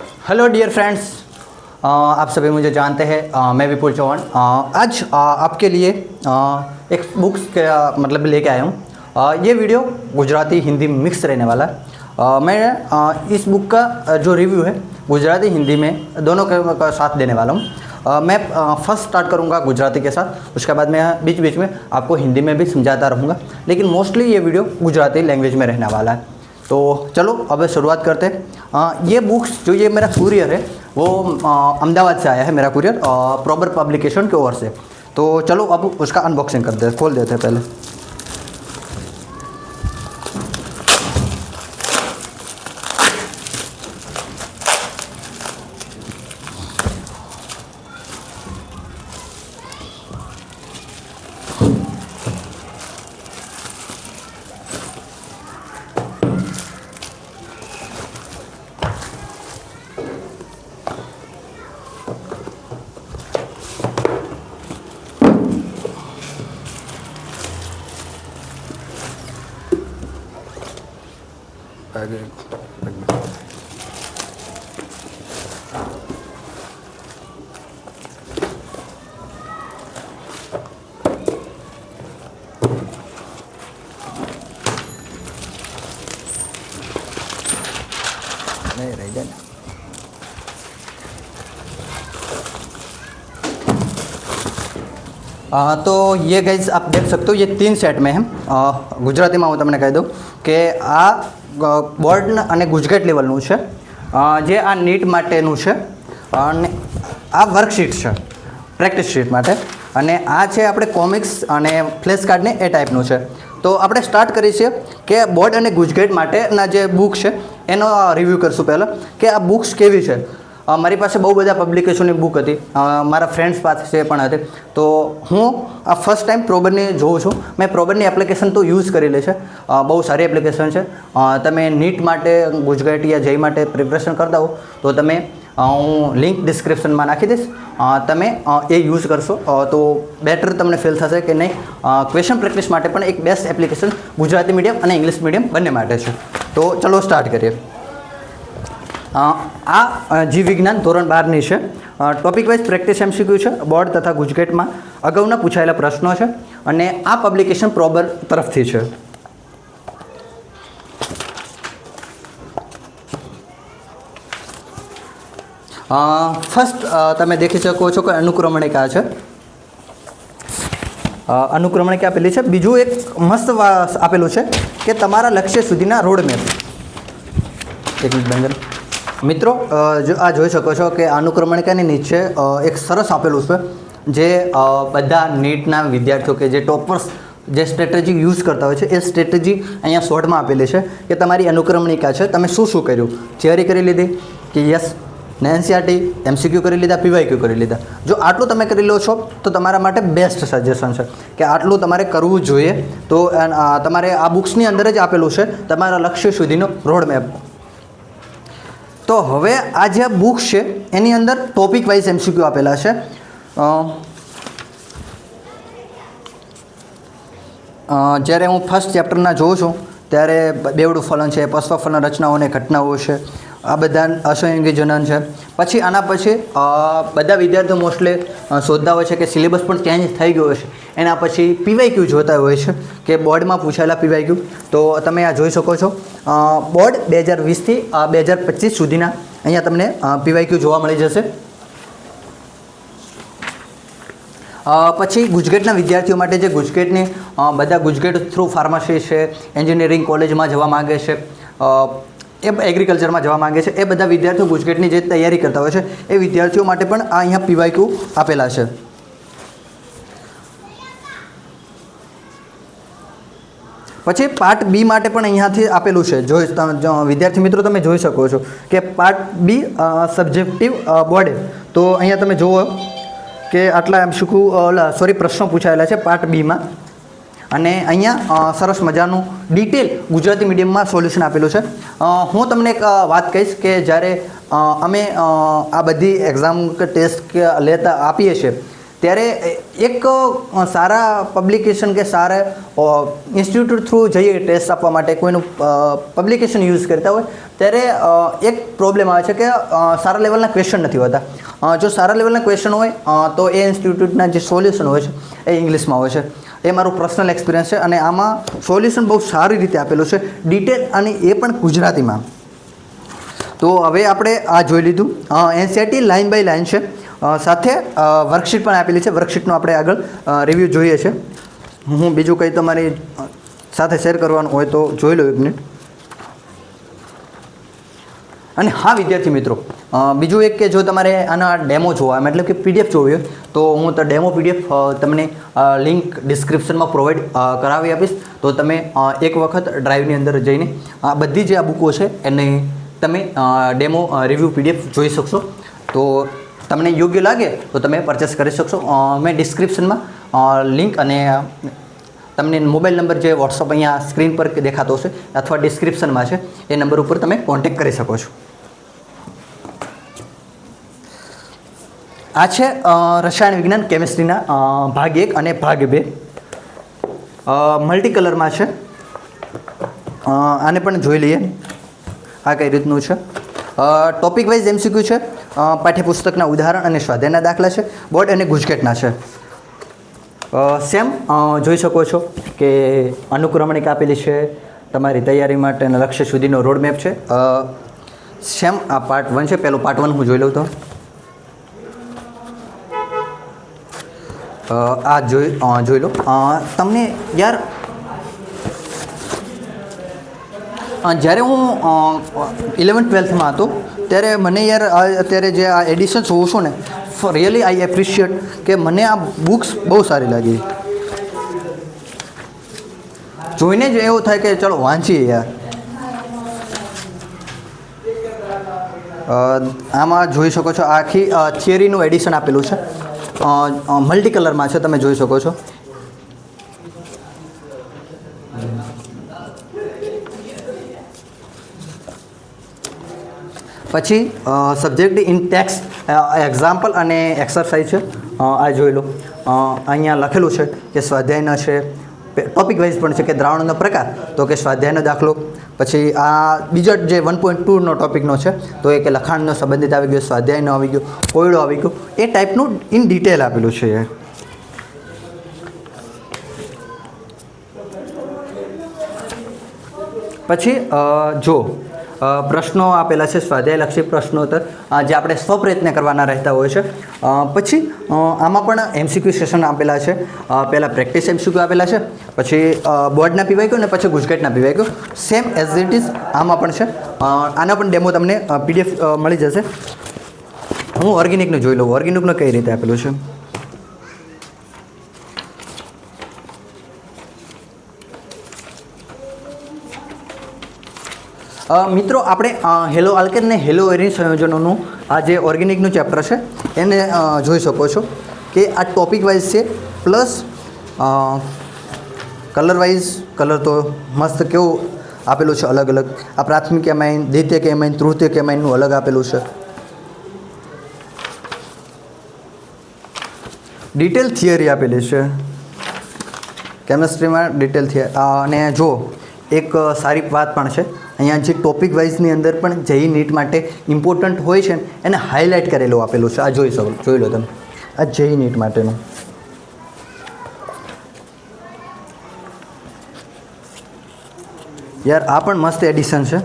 Hello dear friends, आप सभी मुझे जानते हैं। मैं विपुल चौहान आज आपके लिए एक बुक्स का मतलब लेके आया हूँ। ये वीडियो गुजराती हिंदी मिक्स रहने वाला है। मैं इस बुक का जो रिव्यू है गुजराती हिंदी में दोनों का साथ देने वाला हूँ। मैं फर्स्ट स्टार्ट करूँगा गुजराती के साथ, उसके बाद मैं बीच बीच में आपको हिंदी में भी समझाता रहूँगा, लेकिन मोस्टली ये वीडियो गुजराती लैंग्वेज में रहने वाला है। तो चलो अब शुरुआत करते हैं। ये बुक्स जो ये मेरा कुरियर है वो अहमदाबाद से आया है, मेरा कुरियर प्रॉपर पब्लिकेशन के ओर से। तो चलो अब उसका अनबॉक्सिंग करते हैं, खोल देते हैं पहले। नहीं रह जाए। तो ये गाइज आप देख सकते हो, ये 3 सेट में है। गुजराती में हूँ तमने कही दूँ कि आ बोर्ड અને ગુજકેટ લેવલનું છે, જે આ નીટ માટેનું છે અને આ વર્કશીટ છે પ્રેક્ટિસ શીટ માટે, અને આ છે આપણે કોમિક્સ અને ફ્લેશ કાર્ડને એ ટાઈપનું છે। તો આપણે સ્ટાર્ટ કરીએ છીએ કે બોર્ડ અને ગુજકેટ માટેના જે બુક છે એનો રિવ્યૂ કરશું પહેલાં કે આ બુક્સ કેવી છે। મારી પાસે બહુ બધા પબ્લિકેશનની બુક હતી, મારા ફ્રેન્ડ્સ પાસે પણ હતી। તો હું આ ફર્સ્ટ ટાઈમ પ્રોબરની જોઉં છું। મેં પ્રોબરની એપ્લિકેશન તો યુઝ કરેલી છે, બહુ સારી એપ્લિકેશન છે। તમે નીટ માટે ગુજકેટ યા જય માટે પ્રિપરેશન કરતા હો તો તમે હું લિંક ડિસ્ક્રિપ્શનમાં નાખી દઈશ, તમે એ યુઝ કરશો તો બેટર તમને ફીલ થશે કે નહીં, ક્વેશ્ચન પ્રેક્ટિસ માટે પણ એક બેસ્ટ એપ્લિકેશન ગુજરાતી મીડિયમ અને ઇંગ્લિશ મીડિયમ બંને માટે છે। તો ચલો સ્ટાર્ટ કરીએ। આ જીવ વિજ્ઞાન ધોરણ 12ની છે। ટોપિક વાઇઝ પ્રેક્ટિસ એમસીક્યુ છે, બોર્ડ તથા ગુજકેટમાં અગાઉના પૂછાયેલા પ્રશ્નો છે, અને આ પબ્લિકેશન પ્રોબર તરફથી છે। ફર્સ્ટ તમે દેખી શકો છો કે અનુક્રમણિકા છે, અનુક્રમણિકા આપેલી છે। બીજું એક મસ્ત આપેલું છે કે તમારા લક્ષ્ય સુધીના રોડમેપ। એક મિનિટ બંધ મિત્રો, જો આ જોઈ શકો છો કે અનુક્રમણિકાની નીચે એક સરસ આપેલું છે, જે બધા નીટના વિદ્યાર્થીઓ કે જે ટોપર્સ જે સ્ટ્રેટેજી યુઝ કરતા હોય છે એ સ્ટ્રેટેજી અહીંયા શોર્ટમાં આપેલી છે કે તમારી અનુક્રમણિકા છે, તમે શું શું કર્યું, થિયરી કરી લીધી કે યસ, ને એનસીઆરટી એમસીક્યુ કરી લીધા, પીવાયક્યુ કરી લીધા। જો આટલું તમે કરી લો છો તો તમારા માટે બેસ્ટ સજેશન છે કે આટલું તમારે કરવું જોઈએ। તો તમારે આ બુક્સની અંદર જ આપેલું છે તમારા લક્ષ્ય સુધીનો રોડમેપ। તો હવે આ જે બુક્સ છે એની અંદર ટોપિક વાઇઝ એમસીક્યુ આપેલા છે। જ્યારે હું ફર્સ્ટ ચેપ્ટરના જોઉં છું ત્યારે બેવડું ફલન છે, પશ્વ ફલન રચનાઓ અને ઘટનાઓ છે, આ બધા અસંયોગી જનન છે। પછી આના પછી બધા વિદ્યાર્થીઓ મોસ્ટલી શોધતા હોય છે કે સિલેબસ પણ ચેન્જ થઈ ગયો છે, એના પછી પીવાયક્યુ જોતા હોય છે કે બોર્ડમાં પૂછાયેલા પીવાયક્યુ। તો તમે આ જોઈ શકો છો, બોર્ડ 2020થી 2025 સુધીના અહીંયા તમને પીવાયક્યુ જોવા મળી જશે। પછી ગુજકેટના વિદ્યાર્થીઓ માટે જે ગુજકેટની બધા ગુજકેટ થ્રુ ફાર્મસી છે, એન્જિનિયરિંગ કોલેજમાં જવા માગે છે, એ એગ્રીકલ્ચરમાં જવા માગે છે, એ બધા વિદ્યાર્થીઓ ગુજકેટની જે તૈયારી કરતા હોય છે એ વિદ્યાર્થીઓ માટે પણ આ અહીંયા પીવાયક્યુ આપેલા છે। પછી પાર્ટ બી માટે પણ અહીંયાથી આપેલું છે, વિદ્યાર્થી મિત્રો તમે જોઈ શકો છો કે પાર્ટ બી સબ્જેક્ટિવ બોર્ડે। તો અહીંયા તમે જુઓ કે આટલા પ્રશ્નો પૂછાયેલા છે પાર્ટ બીમાં, અને અહીંયા સરસ મજાનું ડિટેલ ગુજરાતી મીડિયમમાં સોલ્યુશન આપેલું છે। હું તમને એક વાત કહીશ કે જ્યારે અમે આ બધી એક્ઝામ કે ટેસ્ટ લેતા આપીએ છીએ ત્યારે એક સારા પબ્લિકેશન કે સારા ઇન્સ્ટિટ્યૂટ થ્રુ જઈએ ટેસ્ટ આપવા માટે કોઈનું પબ્લિકેશન યુઝ કરતા હોય ત્યારે એક પ્રોબ્લેમ આવે છે કે સારા લેવલના ક્વેશ્ચન નથી હોતા. જો સારા લેવલના ક્વેશ્ચન હોય તો એ ઇન્સ્ટિટ્યૂટના જે સોલ્યુશન હોય છે એ ઇંગ્લિશમાં હોય છે. એ મારું પર્સનલ એક્સપિરિયન્સ છે અને આમાં સોલ્યુશન બહુ સારી રીતે આપેલું છે, ડિટેલ, અને એ પણ ગુજરાતીમાં. તો હવે આપણે આ જોઈ લીધું. NCERT લાઇન બાય લાઇન છે, સાથે વર્કશીટ પણ આપેલી છે. વર્કશીટનો આપણે આગળ રિવ્યૂ જોઈએ છે. હું બીજું કંઈ તમારી સાથે શેર કરવાનું હોય તો જોઈ લો એક મિનિટ. અને હા વિદ્યાર્થી મિત્રો, બીજું એક કે જો તમારે આના ડેમો જોવા મતલબ કે PDF જોવી હોય તો હું તો ડેમો PDF તમને લિંક ડિસ્ક્રિપ્શનમાં પ્રોવાઈડ કરાવી આપીશ. તો તમે એક વખત ડ્રાઈવની અંદર જઈને આ બધી જે આ બુકો છે એને તમે ડેમો રિવ્યૂ PDF જોઈ શકશો. તો તમને યોગ્ય લાગે તો તમે પરચેસ કરી શકશો. મેં ડિસ્ક્રિપ્શનમાં લિંક અને તમને મોબાઈલ નંબર જે વોટ્સઅપ અહીંયા સ્ક્રીન પર દેખાતો હશે અથવા ડિસ્ક્રિપ્શનમાં છે એ નંબર ઉપર તમે કોન્ટેક્ટ કરી શકો છો. આ છે રસાયણ વિજ્ઞાન કેમિસ્ટ્રીના ભાગ 1 અને ભાગ 2 મલ્ટી કલરમાં છે. આને પણ જોઈ લઈએ આ કઈ રીતનું છે. ટોપિક વાઇઝ MCQ છે, પાઠ્યપુસ્તકના ઉદાહરણ અને સ્વાધ્યાયના દાખલા છે, બોર્ડ અને ગુજકેટના છે. સેમ જોઈ શકો છો કે અનુક્રમણિક આપેલી છે, તમારી તૈયારી માટે અને લક્ષ્ય સુધીનો રોડમેપ છે. સેમ આ પાર્ટ 1 છે. પહેલો પાર્ટ 1 હું જોઈ લઉં તો આ જોઈ લો. તમને યાર જ્યારે હું 11th-12thમાં હતો ત્યારે મને યાર અત્યારે જે આ એડિશન જોઉં છું ને, રિયલી આઈ એપ્રિશિએટ કે મને આ બુક્સ બહુ સારી લાગી. જોઈને જ એવું થાય કે ચલો વાંચીએ યાર. આમાં જોઈ શકો છો આખી થિયરીનું એડિશન આપેલું છે, મલ્ટી કલરમાં છે, તમે જોઈ શકો છો. પછી સબ્જેક્ટ ઇન ટેક્સ્ટ એક્ઝામ્પલ અને એક્સરસાઇઝ છે. આ જોઈ લો. અહીંયા લખેલું છે કે સ્વાધ્યાયનો છે, ટોપિક વાઇઝ પણ છે કે દ્રાવણનો પ્રકાર, તો કે સ્વાધ્યાયનો દાખલો. પછી આ બીજો જે 1.2નો ટોપિકનો છે તો એ કે લખાણનો સંબંધિત આવી ગયો, સ્વાધ્યાયનો આવી ગયો, કોયડો આવી ગયો, એ ટાઈપનું ઇન ડિટેલ આપેલું છે. પછી જો પ્રશ્નો આપેલા છે, સ્વાધ્યાયલક્ષી પ્રશ્નોત્તર જે આપણે સ્વપ્રયત્ન કરવાના રહેતા હોય છે. પછી આમાં પણ MCQ સેશન આપેલા છે. પહેલાં પ્રેક્ટિસ MCQ આપેલા છે, પછી બોર્ડના PYQ ને પછી ગુજકેટના PYQ same as it is આમાં પણ છે. આનો પણ ડેમો તમને PDF મળી જશે. હું ઓર્ગેનિકનું જોઈ લઉં. ઓર્ગેનિકનું કઈ રીતે આપેલું છે. મિત્રો આપણે હેલો આલ્કેન ને હેલો એરિન સંયોજનોનું આ જે ઓર્ગેનિકનું ચેપ્ટર છે એને જોઈ શકો છો કે આ ટોપિક વાઇઝ છે, પ્લસ કલર વાઇઝ. કલર તો મસ્ત કેવું આપેલું છે અલગ અલગ. આ પ્રાથમિક એમાઇન, દ્વિતીયક એમાઇન, તૃતીયક એમાઇનનું અલગ આપેલું છે. ડિટેલ થિયરી આપેલી છે કેમિસ્ટ્રીમાં, ડિટેલ થિયરી. અને જો એક સારી વાત પણ છે, અહીંયા જે ટોપિક વાઇઝની અંદર પણ JEE NEET માટે ઇમ્પોર્ટન્ટ હોય છે એને હાઇલાઇટ કરેલું આપેલું છે. આ જોઈ લો તમે. આ JEE NEET માટેનું. યાર આ પણ મસ્ત એડિશન છે.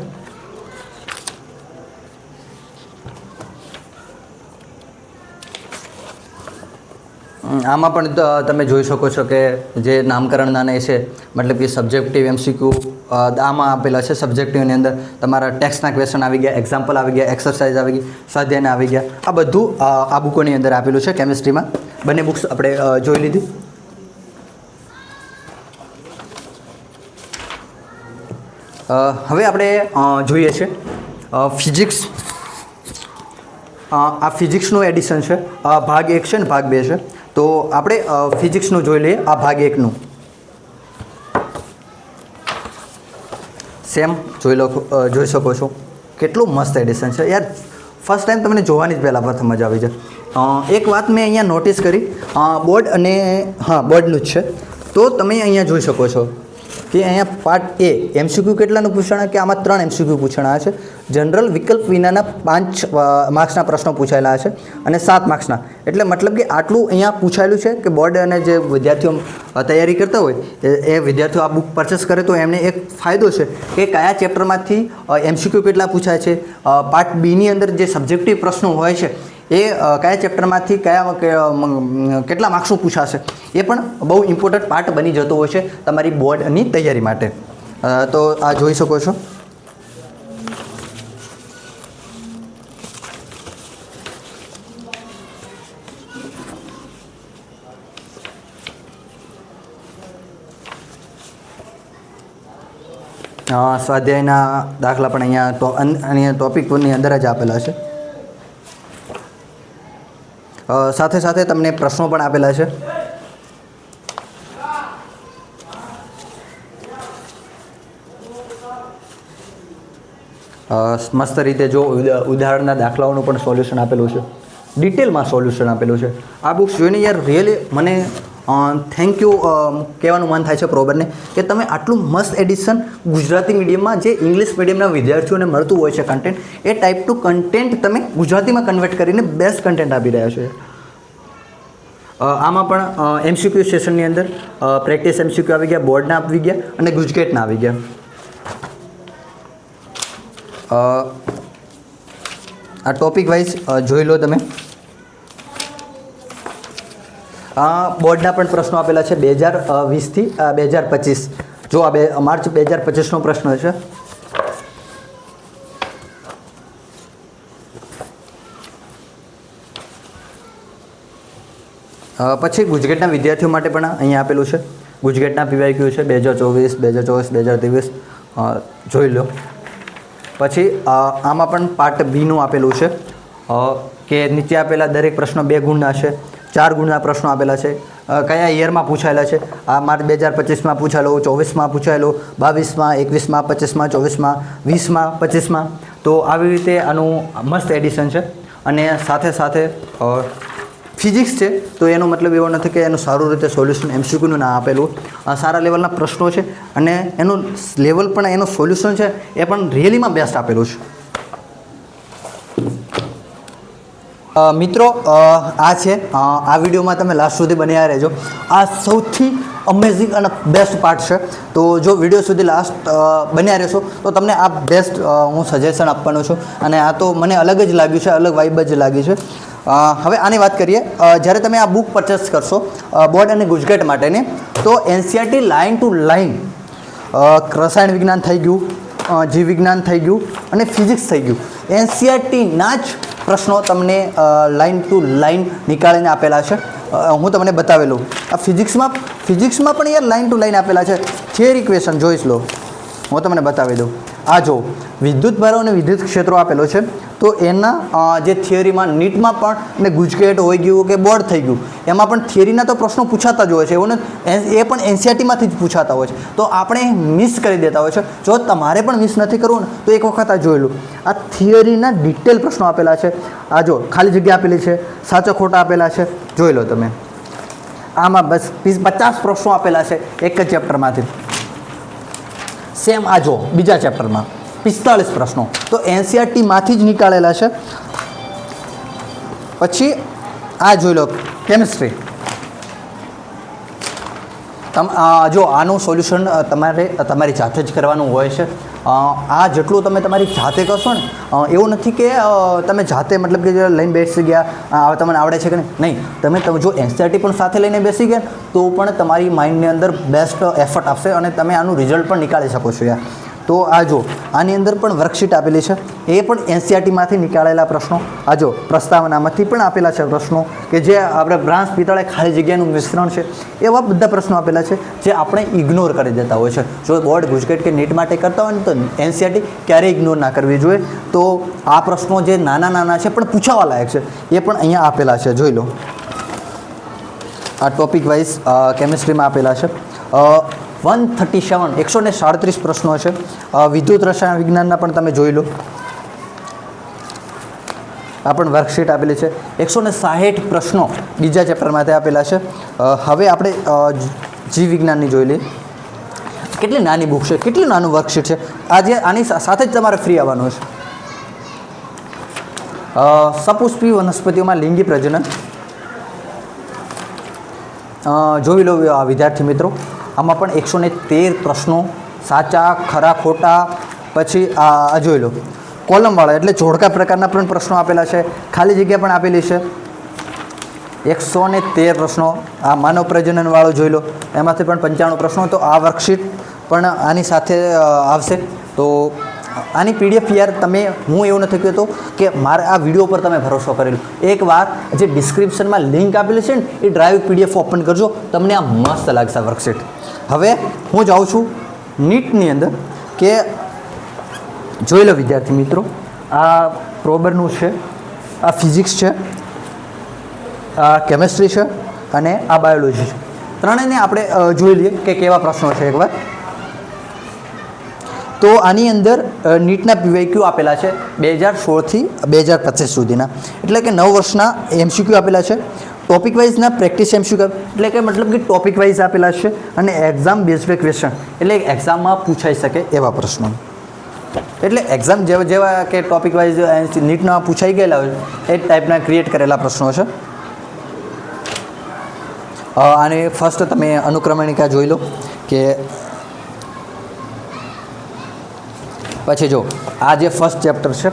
આમાં પણ તમે જોઈ શકો છો કે જે નામકરણના ને છે, મતલબ કે સબ્જેક્ટિવ MCQ આમાં આપેલા છે. સબ્જેક્ટિવની અંદર તમારા ટેક્સ્ટના ક્વેશ્ચન આવી ગયા, એક્ઝામ્પલ આવી ગયા, એક્સરસાઇઝ આવી ગઈ, સ્વાધ્યાયના આવી ગયા. આ બધું આ બુકોની અંદર આપેલું છે. કેમિસ્ટ્રીમાં બંને બુક્સ આપણે જોઈ લીધી. હવે આપણે જોઈએ છે ફિઝિક્સ. આ ફિઝિક્સનું એડિશન છે. ભાગ 1 છે ને ભાગ 2 છે. તો આપણે ફિઝિક્સનું જોઈ લઈએ. આ ભાગ 1નું સેમ જોઈ શકો છો. કેટલું મસ્ત એડિશન છે યાર. ફર્સ્ટ ટાઈમ તમને જોવાની જ પહેલાં પ્રથમ મજા આવી જાય. એક વાત મેં અહીંયા નોટિસ કરી, બોર્ડ અને હા બોર્ડનું જ છે, તો તમે અહીંયા જોઈ શકો છો કે અહીંયા પાર્ટ એ એમસીક્યુ કેટલાનું પૂછાણા કે આમાં 3 એમસીક્યુ પૂછાણા છે. જનરલ વિકલ્પ વિનાના 5 માર્ક્સના પ્રશ્નો પૂછાયેલા છે અને 7 માર્ક્સના. એટલે મતલબ કે આટલું અહીંયા પૂછાયેલું છે કે બોર્ડ અને જે વિદ્યાર્થીઓ તૈયારી કરતા હોય એ વિદ્યાર્થીઓ આ બુક પરચેસ કરે તો એમને એક ફાયદો છે કે કયા ચેપ્ટરમાંથી એમસીક્યુ કેટલા પૂછાય છે, પાર્ટ બીની અંદર જે સબ્જેક્ટિવ પ્રશ્નો હોય છે એ કયા ચેપ્ટરમાંથી કેટલા માર્ક્સનું પૂછાશે એ પણ બહુ ઇમ્પોર્ટન્ટ પાર્ટ બની જતો હોય છે તમારી બોર્ડની તૈયારી માટે. તો આ જોઈ શકો છો. સ્વાધ્યાયના દાખલા પણ અહીંયા ટોપિકની અંદર જ આપેલા છે. સાથે સાથે તમને પ્રશ્નો પણ આપેલા છે. મસ્ત રીતે જો ઉદાહરણના દાખલાઓનું પણ સોલ્યુશન આપેલું છે, ડિટેલમાં સોલ્યુશન આપેલું છે. આ બુક્સ જોઈને યાર રિયલી મને થેન્ક યુ કહેવાનું મન થાય છે પ્રોબરને કે તમે આટલું મસ્ત એડિશન ગુજરાતી મીડિયમમાં જે ઇંગ્લિશ મીડિયમના વિદ્યાર્થીઓને મળતું હોય છે કન્ટેન્ટ, એ ટાઈપ ટુ કન્ટેન્ટ તમે ગુજરાતીમાં કન્વર્ટ કરીને બેસ્ટ કન્ટેન્ટ આપી રહ્યા છો. આમાં પણ એમસીક્યુ સેશનની અંદર પ્રેક્ટિસ એમસીક્યુ આવી ગયા, બોર્ડના આવી ગયા અને ગુજકેટના આવી ગયા. આ ટોપિક વાઇઝ જોઈ લો તમે. બોર્ડના પણ પ્રશ્નો આપેલા છે 2020થી 2025. જો આ માર્ચ 2025નો પ્રશ્ન છે. પછી ગુજકેટના વિદ્યાર્થીઓ માટે પણ અહીંયા આપેલું છે. ગુજકેટના પીવાયક્યુ છે 2023 જોઈ લો. પછી આમાં પણ પાર્ટ બીનું આપેલું છે કે નીચે આપેલા દરેક પ્રશ્નો 2 ગુણના છે, 4 ગુણના પ્રશ્નો આપેલા છે. કયા યરમાં પૂછાયેલા છે? આ માર્ચ 2025માં પૂછાયેલો, 24માં પૂછાયેલો, 22માં, 21માં, 25માં, 24માં, 20માં, 25માં. તો આવી રીતે આનું મસ્ત એડિશન છે. અને સાથે સાથે ફિઝિક્સ છે તો એનો મતલબ એવો નથી કે એનું સારું રીતે સોલ્યુશન એમસીક્યુનું ના આપેલું. સારા લેવલના પ્રશ્નો છે અને એનું લેવલ પણ એનું સોલ્યુશન છે એ પણ રિયલીમાં બેસ્ટ આપેલું છે. મિત્રો આ છે, આ વિડીયોમાં તમે લાસ્ટ સુધી બન્યા રહેજો. આ સૌથી અમેઝિંગ અને બેસ્ટ પાર્ટ છે. તો જો વિડીયો સુધી લાસ્ટ બન્યા રહેશો તો તમને આ બેસ્ટ હું સજેશન આપવાનો છું. અને આ તો મને અલગ જ લાગ્યું છે, અલગ વાઇબ જ લાગી છે. હવે આની વાત કરીએ. જ્યારે તમે આ બુક પરચેસ કરશો બોર્ડ અને ગુજકેટ માટેની, તો એનસીઈઆરટી લાઇન ટુ લાઇન રસાયણ વિજ્ઞાન થઈ ગયું, જીવ વિજ્ઞાન થઈ ગયું અને ફિઝિક્સ થઈ ગયું, એનસીઈઆરટીના જ પ્રશ્નો તમને લાઇન ટુ લાઇન નીકાળીને આપેલા છે. હું તમને બતાવેલું. આ ફિઝિક્સમાં પણ યાર લાઇન ટુ લાઇન આપેલા છે. થિયરી ઇક્વેશન જોઈશ લો, હું તમને બતાવી દઉં. આ જો વિદ્યુત ભારો અને વિદ્યુત ક્ષેત્રો આપેલો છે, તો એના જે થિયરીમાં નીટમાં પણ અને ગુજકેટ હોઈ ગયું કે બોર્ડ થઈ ગયું, એમાં પણ થિયરીના તો પ્રશ્નો પૂછાતા જ હોય છે. એવું એ પણ એનસીઈઆરટીમાંથી જ પૂછાતા હોય છે. તો આપણે મિસ કરી દેતા હોય છે. જો તમારે પણ મિસ નથી કરવું ને તો એક વખત આ જોઈ લો. આ થિયરીના ડિટેલ પ્રશ્નો આપેલા છે. આ જો ખાલી જગ્યા આપેલી છે, સાચા ખોટા આપેલા છે, જોઈ લો તમે. આમાં બસ 50 પ્રશ્નો આપેલા છે એક જ ચેપ્ટરમાંથી. સેમ આ જો બીજા ચેપ્ટરમાં 45 પ્રશ્નો તો એનસીઈઆરટીમાંથી જ નીકાળેલા છે. પછી આ જોઈ લો કેમિસ્ટ્રી. જો આનું સોલ્યુશન તમારી જાતે જ કરવાનું હોય છે. આ જેટલું તમે તમારી જાતે કરશો ને, એવું નથી કે તમે જાતે મતલબ કે લઈને બેસી ગયા તમને આવડે છે કે નહીં. તમે જો એનસીઈઆરટી પણ સાથે લઈને બેસી ગયા તો પણ તમારી માઇન્ડની અંદર બેસ્ટ એફર્ટ આપશે અને તમે આનું રિઝલ્ટ પણ નીકાળી શકો છો યાર. તો આ જો આની અંદર પણ વર્કશીટ આપેલી છે, એ પણ એનસીઈઆરટીમાંથી નીકાળેલા પ્રશ્નો. આ જો પ્રસ્તાવનામાંથી પણ આપેલા છે પ્રશ્નો કે જે આપણે બ્રાંસ પિત્તળે ખાલી જગ્યાનું મિશ્રણ છે, એવા બધા પ્રશ્નો આપેલા છે જે આપણે ઇગ્નોર કરી દેતા હોય છે. જો બોર્ડ ગુજકેટ કે નીટ માટે કરતા હોય ને તો એનસીઈઆરટી ક્યારેય ઇગ્નોર ના કરવી જોઈએ. તો આ પ્રશ્નો જે નાના નાના છે પણ પૂછાવા લાયક છે એ પણ અહીંયા આપેલા છે, જોઈ લો. આ ટોપિક વાઇઝ કેમિસ્ટ્રીમાં આપેલા છે. 137 પ્રશ્નો છે. વિદ્યુત રસાયણ વિજ્ઞાનના પણ તમે જોઈ લો. આ પણ વર્કશીટ આપેલી છે. 160 પ્રશ્નો બીજા ચેપ્ટરમાંથી આપેલા છે. હવે આપણે જીવ વિજ્ઞાનની જોઈ લઈએ. કેટલી નાની બુક છે, કેટલી નાનું વર્કશીટ છે. આજે આની સાથે જ તમારે ફ્રી આવવાનું છે. સપુષ્પી વનસ્પતિઓમાં લિંગી પ્રજનન જોઈ લો વિદ્યાર્થી મિત્રો. આમાં પણ 113 પ્રશ્નો, સાચા ખરા ખોટા, પછી આ જોઈ લો કોલમવાળા એટલે જોડકા પ્રકારના પણ પ્રશ્નો આપેલા છે, ખાલી જગ્યા પણ આપેલી છે. 113 પ્રશ્નો. આ માનવ પ્રજનનવાળો જોઈ લો, એમાંથી પણ 95 પ્રશ્નો. તો આ વર્કશીટ પણ આની સાથે આવશે. તો આની PDF યાર તમે, હું એવું નથી કહેતો કે મારે આ વિડીયો પર તમે ભરોસો કરેલો. એકવાર જે ડિસ્ક્રિપ્શનમાં લિંક આપેલી છે ને એ ડ્રાઈવ PDF ઓપન કરજો, તમને આ મસ્ત લાગશે વર્કશીટ. હવે હું જાઉં છું નીટની અંદર કે જોઈ લો વિદ્યાર્થી મિત્રો. આ પ્રોબરનું છે, આ ફિઝિક્સ છે, આ કેમેસ્ટ્રી છે અને આ બાયોલોજી છે. ત્રણેયને આપણે જોઈ લઈએ કે કેવા પ્રશ્નો છે એકવાર. તો આની અંદર નીટના PYQ આપેલા છે 2016થી 2025 સુધીના, એટલે કે 9 વર્ષના MCQ આપેલા છે. ટોપિક વાઇઝના પ્રેક્ટિસ MCQ એટલે કે મતલબ કે ટોપિક વાઇઝ આપેલા છે અને એક્ઝામ બેઝડ ક્વેશ્ચન એટલે એક્ઝામમાં પૂછાઈ શકે એવા પ્રશ્નો. એટલે એક્ઝામ જેવા કે ટોપિક વાઇઝ નીટના પૂછાઈ ગયેલા હોય એ ટાઈપના ક્રિએટ કરેલા પ્રશ્નો છે. અને ફર્સ્ટ તમે અનુક્રમણિકા જોઈ લો કે પછી જો આ જે ફર્સ્ટ ચેપ્ટર છે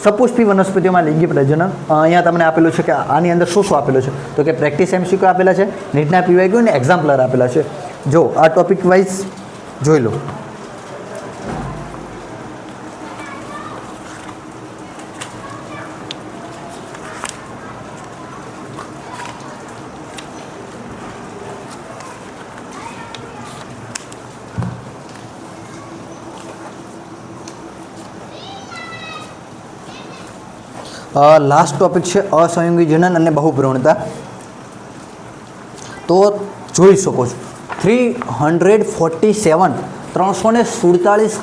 સપુષ્પી વનસ્પતિઓમાં લિંગી પ્રજનન. અહીંયા તમને આપેલું છે કે આની અંદર શું શું આપેલું છે. તો કે પ્રેક્ટિસ MCQ આપેલા છે, નીટના PYQ અને એક્ઝામ્પલર આપેલા છે. જો આ ટોપિક વાઇઝ જોઈ લો. લાસ્ટ ટોપિક છે અસંયોગી જનન અને બહુભ્રૂણતા. તો જોઈ શકો છો 347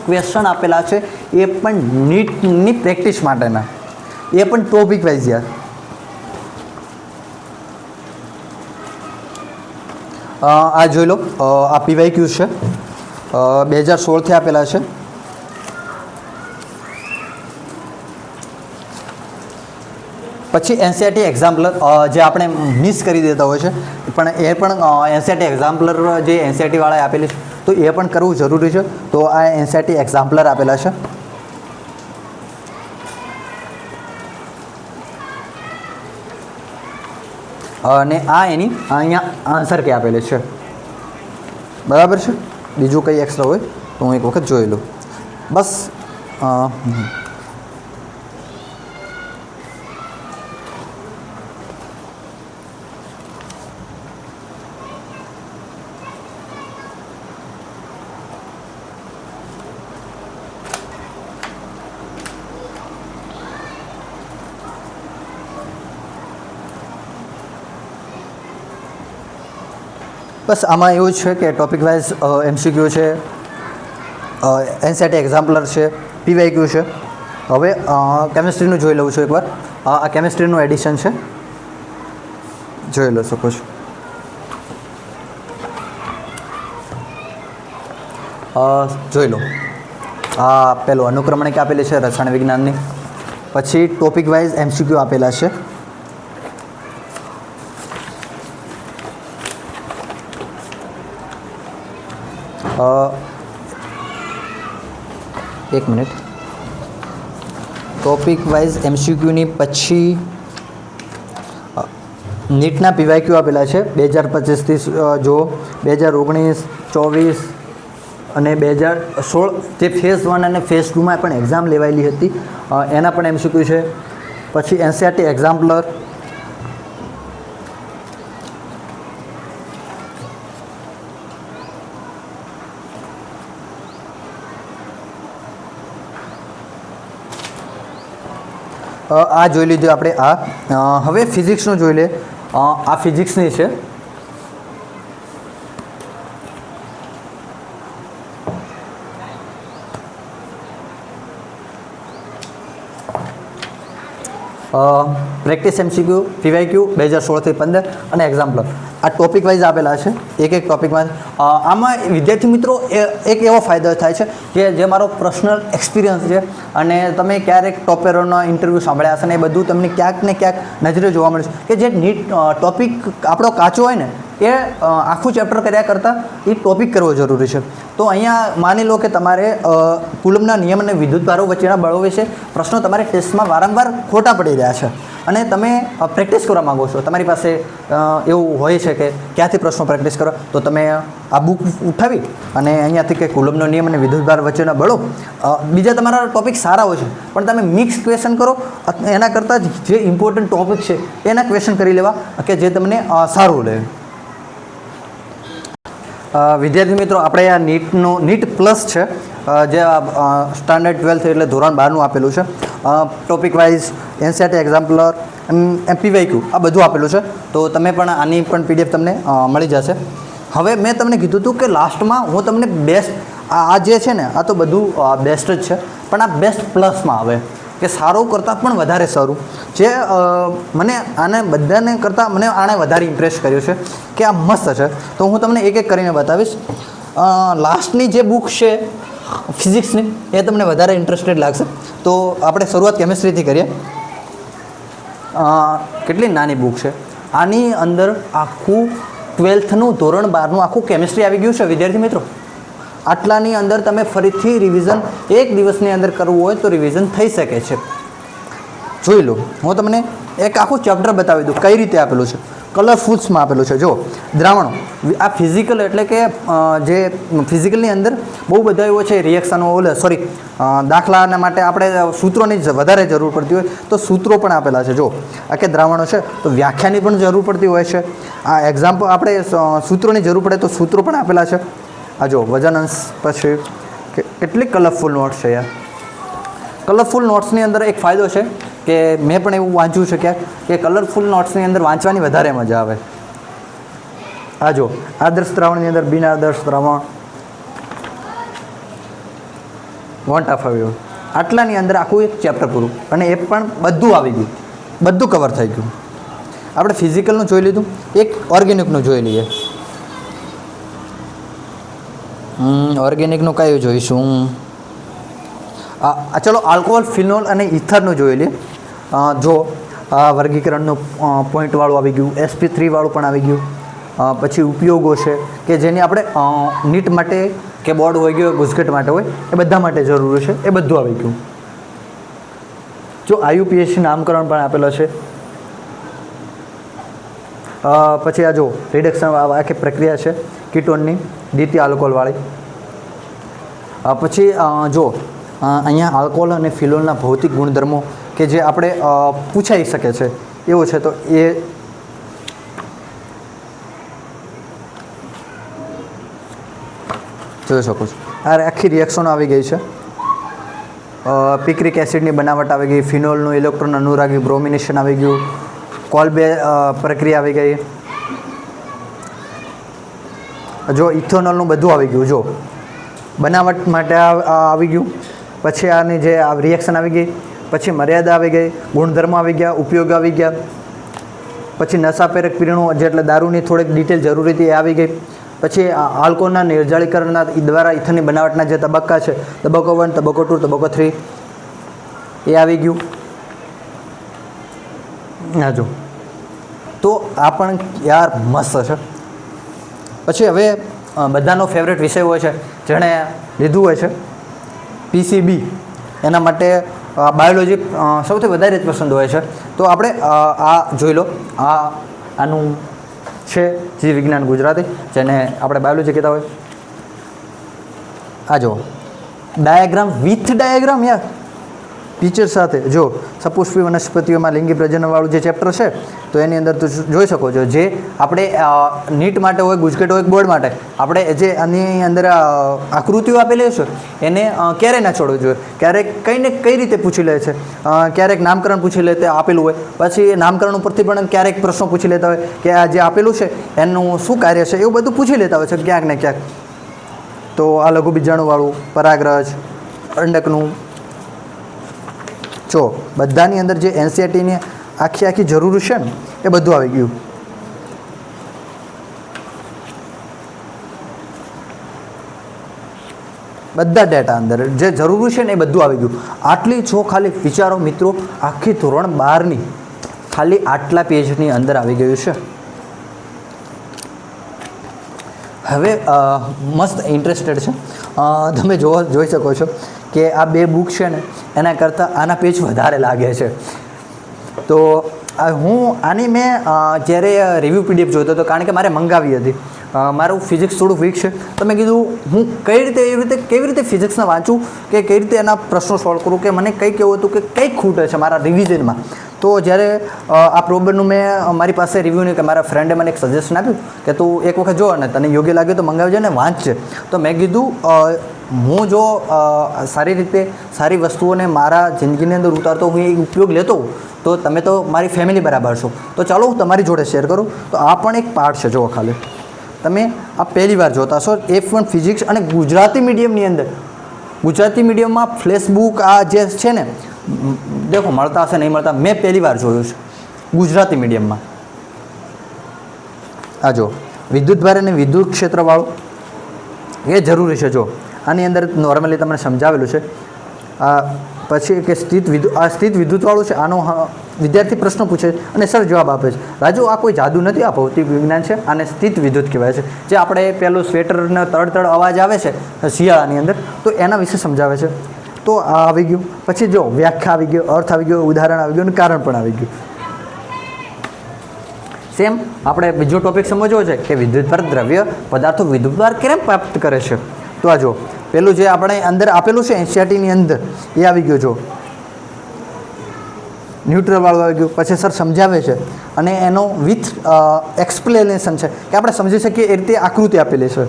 ક્વેશ્ચન આપેલા છે, એ પણ નીટની પ્રેક્ટિસ માટેના, એ પણ ટોપિક વાઇઝ યાર. આ જોઈ લો આ PYQ છે 2016થી આપેલા છે. પછી NCERT એક્ઝામ્પલર જે આપણે મિસ કરી દેતા હોય છે, પણ એ પણ NCERT એક્ઝામ્પલર જે NCERT વાળાએ આપેલી છે તો એ પણ કરવું જરૂરી છે. તો આ NCERT એક્ઝામ્પલર આપેલા છે. અને આ એની અહીંયા આન્સર કે આપેલી છે, બરાબર છે. બીજું કંઈ એક્સ્ટ્રા હોય તો હું એક વખત જોઈ લઉં બસ. બસ આમાં એવું છે કે ટોપિક વાઇઝ MCQ છે, NCERT એક્ઝામ્પલર છે, PYQ છે. હવે કેમિસ્ટ્રીનું જોઈ લઉં છું એકવાર. આ કેમિસ્ટ્રીનું એડિશન છે, જોઈ લો શકો છો. જોઈ લો આ પેલું અનુક્રમણિકા આપેલી છે રસાયણ વિજ્ઞાનની. પછી ટોપિક વાઇઝ MCQ આપેલા છે. એક મિનિટ. ટોપિક વાઇઝ MCQની પછી નીટના PYQ આપેલા છે 2025થી જો 2019, 24 અને 2016 જે ફેઝ 1 અને ફેઝ 2માં પણ એક્ઝામ લેવાયેલી હતી એના પણ MCQ છે. પછી NCERT એક્ઝામ્પલર, આ જોઈ લીધું આપણે. આ હવે ફિઝિક્સનું જોઈ લે. આ ફિઝિક્સની છે. પ્રેક્ટિસ MCQ PYQ 2016 થી 15 અને એક્ઝામ્પલર આ ટોપિક વાઇઝ આપેલા છે એક ટોપિકમાં. આમાં વિદ્યાર્થી મિત્રો એક એવો ફાયદો થાય છે કે જે મારો પર્સનલ એક્સપિરિયન્સ છે અને તમે ક્યારેક ટોપરોના ઇન્ટરવ્યૂ સાંભળ્યા હશે ને એ બધું તમને ક્યાંક ને ક્યાંક નજરે જોવા મળે છે કે જે નીટ ટોપિક આપણો કાચો હોય ને એ આખું ચેપ્ટર કર્યા કરતાં એ ટોપિક કરવો જરૂરી છે. તો અહીંયા માની લો કે તમારે કુલમના નિયમ અને વિદ્યુતભારો વચ્ચેના બળો વિશે પ્રશ્નો તમારે ટેસ્ટમાં વારંવાર ખોટા પડી રહ્યા છે અને તમે પ્રેક્ટિસ કરવા માગો છો, તમારી પાસે એવું હોય છે કે ક્યાંથી પ્રશ્નો પ્રેક્ટિસ કરો, તો તમે આ બુક ઉઠાવી અને અહીંયાથી કે કુલમનો નિયમ અને વિદ્યુતભાર વચ્ચેના બળો, બીજા તમારા ટોપિક સારા હોય છે પણ તમે મિક્સ ક્વેશ્ચન કરો એના કરતાં જે ઇમ્પોર્ટન્ટ ટોપિક છે એના ક્વેશ્ચન કરી લેવા કે જે તમને સારું રહે. વિદ્યાર્થી મિત્રો આપણે આ નીટ પ્લસ છે જે સ્ટાન્ડર્ડ 12 એટલે ધોરણ 12નું આપેલું છે. ટોપિક વાઇઝ NCERT એક્ઝામ્પલર PYQ આ બધું આપેલું છે, તો તમે પણ આની પણ PDF તમને મળી જશે. હવે મેં તમને કીધું હતું કે લાસ્ટમાં હું તમને બેસ્ટ આ જે છે ને આ તો બધું બેસ્ટ જ છે પણ આ બેસ્ટ પ્લસમાં આવે કે સારું કરતાં પણ વધારે સારું, જે મને આને બધાને કરતાં મને આને વધારે ઇમ્પ્રેસ કર્યું છે કે આ મસ્ત છે. તો હું તમને એક એક કરીને બતાવીશ. લાસ્ટની જે બુક છે ફિઝિક્સની એ તમને વધારે ઇન્ટરેસ્ટેડ લાગશે. તો આપણે શરૂઆત કેમિસ્ટ્રીથી કરીએ. કેટલી નાની બુક છે, આની અંદર આખું 12થનું ધોરણ 12નું આખું કેમિસ્ટ્રી આવી ગયું છે વિદ્યાર્થી મિત્રો. આટલાની અંદર તમે ફરીથી રિવિઝન એક દિવસની અંદર કરવું હોય તો રિવિઝન થઈ શકે છે. જોઈ લો, હું તમને એક આખું ચેપ્ટર બતાવી દઉં કઈ રીતે આપેલું છે. કલરફુલ્સમાં આપેલું છે. જો દ્રાવણો, આ ફિઝિકલ એટલે કે જે ફિઝિકલની અંદર બહુ બધા એવો છે રિએક્શનો, દાખલાના માટે આપણે સૂત્રોની વધારે જરૂર પડતી હોય તો સૂત્રો પણ આપેલા છે. જો આ કે દ્રાવણો છે તો વ્યાખ્યાની પણ જરૂર પડતી હોય છે. આ એક્ઝામ્પલ આપણે સૂત્રોની જરૂર પડે તો સૂત્રો પણ આપેલા છે. આ જો વજન અંશ, પછી કેટલી કલરફુલ નોટ્સ છે યાર. કલરફુલ નોટ્સની અંદર એક ફાયદો છે કે મેં પણ એવું વાંચ્યું છે ક્યાંક કે કલરફુલ નોટ્સની અંદર વાંચવાની વધારે મજા આવે. આ જો આદર્શ દ્રાવણની અંદર બિન આદર્શ દ્રાવણ, વોન્ટ ઓફ આવ્યું, આટલાની અંદર આખું એક ચેપ્ટર પૂરું અને એ પણ બધું આવી ગયું, બધું કવર થઈ ગયું. આપણે ફિઝિકલનું જોઈ લીધું, એક ઓર્ગેનિકનું જોઈ લઈએ. ઓર્ગેનિકનું કયું જોઈશું? ચલો આલ્કોહોલ, ફિનોલ અને ઇથરનું જોઈ લઈએ. જો આ વર્ગીકરણનું પોઈન્ટવાળું આવી ગયું, SP3 વાળું પણ આવી ગયું. પછી ઉપયોગો છે કે જેની આપણે નીટ માટે કે બોર્ડ હોય ગયો ગુજકેટ માટે હોય એ બધા માટે જરૂરી છે, એ બધું આવી ગયું. જો IUPAC નામકરણ પણ આપેલો છે. પછી આ જો રિડક્શન આખી પ્રક્રિયા છે કીટોનની, દ્વિતીય આલ્કોહોલવાળી. પછી જો અહીંયા આલ્કોહોલ અને ફિનોલના ભૌતિક ગુણધર્મો કે જે આપણે પૂછાઈ શકે છે એવું છે, તો એ જોઈ શકો છો. આ આખી રિએક્શનો આવી ગઈ છે. પિક્રિક એસિડની બનાવટ આવી ગઈ, ફિનોલનું ઇલેક્ટ્રોન અનુરાગી બ્રોમિનેશન આવી ગયું, કોલ્બે પ્રક્રિયા આવી ગઈ. જો ઇથેનોલનું બધું આવી ગયું, જો બનાવટ માટે આવી ગયું. પછી આની જે રિએક્શન આવી ગઈ, પછી મર્યાદા આવી ગઈ, ગુણધર્મો આવી ગયા, ઉપયોગ આવી ગયા. પછી નશાપ્રેરક પીણું જે એટલે દારૂની થોડીક ડિટેલ જરૂરી હતી એ આવી ગઈ. પછી આલ્કોહોલના નિર્જળીકરણના દ્વારા ઇથરની બનાવટના જે તબક્કા છે, તબક્કો 1, તબક્કો 2, તબક્કો 3 એ આવી ગયું. હા જો, તો આ પણ યાર મસ્ત છે. પછી હવે બધાનો ફેવરેટ વિષય હોય છે, જેણે લીધું હોય છે PCB, એના માટે બાયોલોજી સૌથી વધારે જ પસંદ હોય છે. તો આપણે આ જોઈ લો. આનું છે જીવ વિજ્ઞાન ગુજરાતી, જેને આપણે બાયોલોજી કહેતા હોય. આ જો ડાયાગ્રામ વિથ ડાયાગ્રામ યાર, પિક્ચર સાથે. જો સપુષ્પી વનસ્પતિઓમાં લિંગી પ્રજનનવાળું જે ચેપ્ટર છે તો એની અંદર તો જોઈ શકો છો, જે આપણે નીટ માટે હોય, ગુજકેટ હોય, બોર્ડ માટે આપણે જે આની અંદર આકૃતિઓ આપેલી છે એને ક્યારેય ના છોડવું જોઈએ. ક્યારેક કંઈ ને કઈ રીતે પૂછી લે છે, ક્યારેક નામકરણ પૂછી લે તે આપેલું હોય, પછી નામકરણ ઉપરથી પણ ક્યારેક પ્રશ્નો પૂછી લેતા હોય કે આ જે આપેલું છે એનું શું કાર્ય છે, એવું બધું પૂછી લેતા હોય છે ક્યાંક ને ક્યાંક. તો આ લઘુ બીજાણુવાળું, પરાગરજ, અંડકનું, જો બધાની અંદર જે એનસીઆરટીની આખી જરૂર છે ને એ બધું આવી ગયું. બધા ડેટા અંદર જે જરૂરી છે ને એ બધું આવી ગયું. આટલી જો ખાલી વિચારો મિત્રો, આખી ધોરણ 12ની ખાલી આટલા પેજની અંદર આવી ગયું છે. હવે મસ્ત ઇન્ટરેસ્ટેડ છે, તમે જોઈ શકો છો કે આ 2 બુક છે ને એના કરતાં આના પેજ વધારે લાગે છે. તો હું આની મેં જ્યારે રિવ્યૂ પીડીએફ જોતો હતો, કારણ કે મારે મંગાવી હતી. મારું ફિઝિક્સ થોડું વીક છે, તો મેં કીધું હું કેવી રીતે ફિઝિક્સને વાંચું, કે કઈ રીતે એના પ્રશ્નો સોલ્વ કરું, કે મને કંઈ કેવું હતું કે કંઈક ખૂટે છે મારા રિવિઝનમાં. તો જ્યારે આ પ્રોબ્લેમનું મેં મારી પાસે રિવ્યૂ નહીં, કે મારા ફ્રેન્ડે મને એક સજેશન આપ્યું કે તું એક વખત જો અને તને યોગ્ય લાગે તો મંગાવજે ને વાંચજે. તો મેં કીધું હું જો સારી રીતે સારી વસ્તુઓને મારા જિંદગીની અંદર ઉતારતો હું એ ઉપયોગ લેતો હોઉં તો તમે તો મારી ફેમિલી બરાબર છો. તો ચાલો હું તમારી જોડે શેર કરું. તો આ પણ એક પાર્ટ છે. જુઓ ખાલી તમે આ પહેલી વાર જોતા છો F1 ફિઝિક્સ અને ગુજરાતી મીડિયમની અંદર. ગુજરાતી મીડિયમમાં ફ્લેશબુક આ જે છે ને, દેખો મળતા હશે નહીં મળતા, મેં પહેલી વાર જોયું છે ગુજરાતી મીડિયમમાં. આ જો વિદ્યુતભાર અને વિદ્યુત ક્ષેત્રવાળું એ જરૂરી છે. જો આની અંદર નોર્મલી તમને સમજાવેલું છે. પછી કે સ્થિત વિદ્યુતવાળું છે. આનો વિદ્યાર્થી પ્રશ્ન પૂછે અને સર જવાબ આપે છે. રાજુ આ કોઈ જાદુ નથી, આ ભૌતિક વિજ્ઞાન છે, આને સ્થિત વિદ્યુત કહેવાય છે. જે આપણે પેલું સ્વેટરનો તડ અવાજ આવે છે શિયાળાની અંદર, તો એના વિશે સમજાવે છે. તો આ આવી ગયું. પછી જો વ્યાખ્યા આવી ગયો, અર્થ આવી ગયો, ઉદાહરણ આવી ગયું અને કારણ પણ આવી ગયું. સેમ આપણે બીજો ટોપિક સમજવો છે કે વિદ્યુતભાર દ્રવ્ય પદાર્થો વિદ્યુતભાર કેમ પ્રાપ્ત કરે છે. તો આ જો પેલું જે આપણે અંદર આપેલું છે એનસીઆરટીની અંદર એ આવી ગયું. જો ન્યુટ્રલવાળું આવી ગયું. પછી સર સમજાવે છે અને એનો વિથ એક્સપ્લેનેશન છે કે આપણે સમજી શકીએ એ રીતે આકૃતિ આપેલી છે.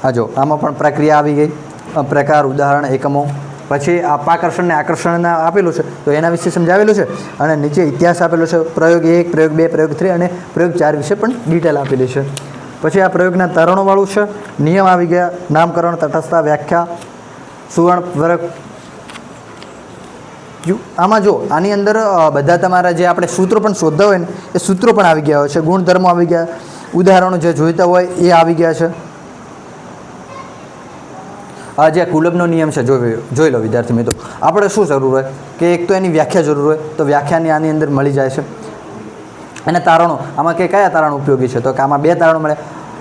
હા જો આમાં પણ પ્રક્રિયા આવી ગઈ, પ્રકાર, ઉદાહરણ, એકમો. પછી અપાકર્ષણ ને આકર્ષણના આપેલું છે તો એના વિશે સમજાવેલું છે. અને નીચે ઇતિહાસ આપેલો છે. પ્રયોગ 1, પ્રયોગ 2, પ્રયોગ 3 અને પ્રયોગ 4 વિશે પણ ડિટેલ આપેલી છે. પછી આ પ્રયોગના તારણોવાળું છે. નિયમ આવી ગયા, નામકરણ, તટસ્થતા, વ્યાખ્યા, સુવર્ણ વર્ગ. આમાં જો આની અંદર બધા તમારા જે આપણે સૂત્રો પણ શોધતા હોય ને એ સૂત્રો પણ આવી ગયા હોય છે. ગુણધર્મો આવી ગયા, ઉદાહરણો જે જોઈતા હોય એ આવી ગયા છે. આ જે કુલબનો નિયમ છે જોઈ લો વિદ્યાર્થી મિત્રો. આપણે શું જરૂર હોય કે એક તો એની વ્યાખ્યા જરૂર હોય, તો વ્યાખ્યાની આની અંદર મળી જાય છે. અને તારણો, આમાં કે કયા તારણ ઉપયોગી છે, તો કે આમાં 2 તારણો મળે.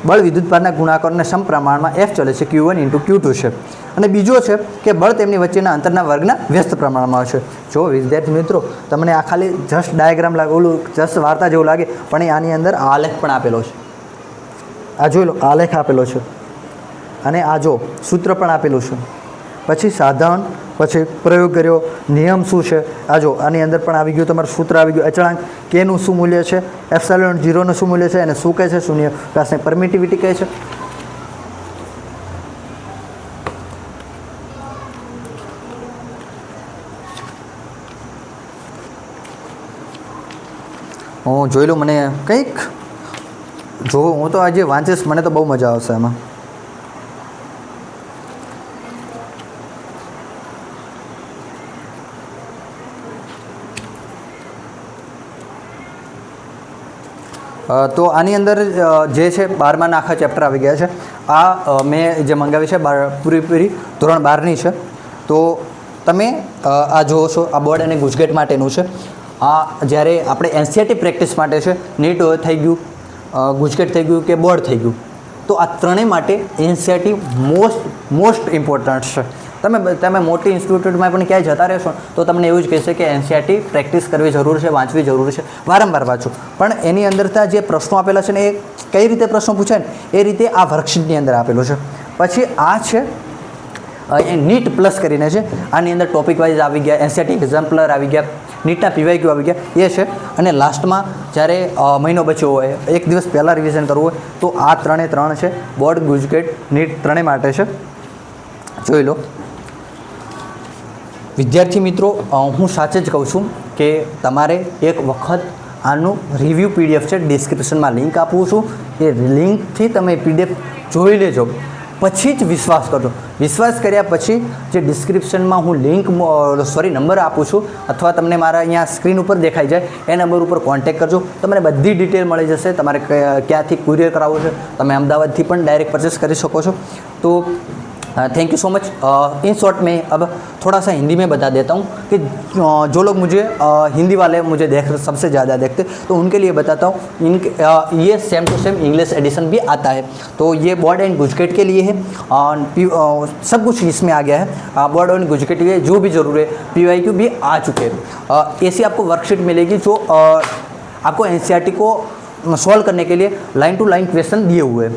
બળ વિદ્યુતભારના ગુણાકારને સમપ્રમાણમાં F ચલે છે, Q1 × Q2 છે. અને બીજો છે કે બળ તેમની વચ્ચેના અંતરના વર્ગના વ્યસ્ત પ્રમાણમાં છે. જો વિદ્યાર્થી મિત્રો તમને આ ખાલી જસ્ટ ડાયાગ્રામ લાગે, ઓલું જસ્ટ વાર્તા જેવું લાગે, પણ આની અંદર આલેખ પણ આપેલો છે. આ જોઈ લો, આલેખ આપેલો છે. અને આ જો સૂત્ર પણ આપેલું છે. પછી સાધન, પછી પ્રયોગ કર્યો, નિયમ શું છે. આ જો આની અંદર પણ આવી ગયું તમારું સૂત્ર આવી ગયું. અચળાંક કેનું શું મૂલ્ય છે, એપ્સિલોન 0નું શું મૂલ્ય છે, અને શું કહે છે, શૂન્ય પ્રકાશને પરમિટિવિટી કહે છે. હું જોઈ લઉં, મને કંઈક જો હું તો આજે વાંચીશ, મને તો બહુ મજા આવશે એમાં. તો આની અંદર જે છે 12માના આખા ચેપ્ટર આવી ગયા છે. આ મેં જે મંગાવી છે પૂરી ધોરણ 12ની છે. તો તમે આ જુઓ છો, આ બોર્ડ અને ગુજકેટ માટેનું છે. આ જ્યારે આપણે એનસીઆરટી પ્રેક્ટિસ માટે છે. નીટ થઈ ગયું, ગુજકેટ થઈ ગયું કે બોર્ડ થઈ ગયું, તો આ ત્રણેય માટે એનસીઆરટી મોસ્ટ ઇમ્પોર્ટન્ટ છે. તમે મોટી ઇન્સ્ટિટ્યૂટમાં પણ ક્યાંય જતા રહેશો તો તમને એવું જ કહેશે કે એનસીઆરટી પ્રેક્ટિસ કરવી જરૂર છે, વાંચવી જરૂર છે, વારંવાર વાંચો. પણ એની અંદરના જે પ્રશ્નો આપેલા છે ને એ કઈ રીતે પ્રશ્નો પૂછાય ને એ રીતે આ વર્કશીટની અંદર આપેલો છે. પછી આ છે એ નીટ પ્લસ કરીને છે. આની અંદર ટોપિક વાઇઝ આવી ગયા, એનસીઆરટી એક્ઝામ્પલર આવી ગયા, નીટના પીવાયક્યુ આવી ગયા, એ છે. અને લાસ્ટમાં જ્યારે મહિનો બચ્યો હોય, એક દિવસ પહેલાં રિવિઝન કરવું હોય, તો આ 3 છે. બોર્ડ, ગુજકેટ, નીટ ત્રણેય માટે છે. જોઈ લો વિદ્યાર્થી મિત્રો, હું સાચે જ કહું છું કે તમારે એક વખત આનું રિવ્યૂ પીડીએફ છે, ડિસ્ક્રિપ્શનમાં લિંક આપું છું, એ લિંકથી તમે પીડીએફ જોઈ લેજો. પછી જ વિશ્વાસ કરજો. વિશ્વાસ કર્યા પછી જે ડિસ્ક્રિપ્શનમાં હું લિંક નંબર આપું છું અથવા તમને મારા અહીંયા સ્ક્રીન ઉપર દેખાઈ જાય એ નંબર ઉપર કોન્ટેક્ટ કરજો. તમને બધી ડિટેલ મળી જશે. તમારે ક્યાંથી કુરિયર કરાવવું છે, તમે અમદાવાદથી પણ ડાયરેક્ટ પરચેસ કરી શકો છો. तो thank you so much. In short में अब थोड़ा सा हिंदी में बता देता हूँ कि जो लोग मुझे हिंदी वाले मुझे सबसे ज़्यादा देखते तो उनके लिए बताता हूँ. ये same to same English edition भी आता है. तो ये बोर्ड एंड गुजकेट के लिए है. सब कुछ इसमें आ गया है. बोर्ड एंड गुजकेट के लिए जो भी ज़रूर है PYQ भी आ चुके हैं. ऐसी आपको वर्कशीट मिलेगी जो आपको NCERT को सॉल्व करने के लिए लाइन टू लाइन क्वेश्चन दिए हुए हैं.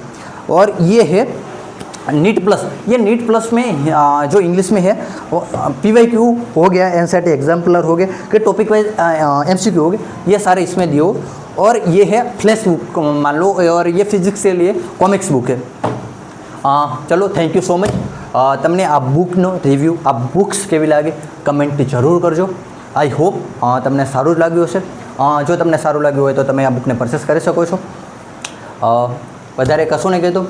और ये है नीट प्लस. ये नीट प्लस में जो इंग्लिश में है वो PYQ हो गया, NCERT एग्जाम्पलर हो गए, कि टॉपिक वाइज MCQ हो गए, ये सारे इसमें दिए हो. और ये है फ्लैश बुक मान लो, और ये फिजिक्स के लिए कॉमिक्स बुक है. चलो थैंक यू સો મચ. તમને આ બુકનો રિવ્યૂ, આ બુક્સ કેવી લાગે કમેન્ટ જરૂર કરજો. આઈ હોપ તમને સારું જ લાગ્યું હશે. જો તમને સારું લાગ્યું હોય તો તમે આ બુકને પરચેસ કરી શકો છો. વધારે કશું નહીં કહેતો.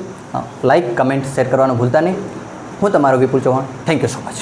લાઈક, કમેન્ટ, શેર કરવાનું ભૂલતા નહીં. હું તમારો Vipul Chauhan. Thank you so much.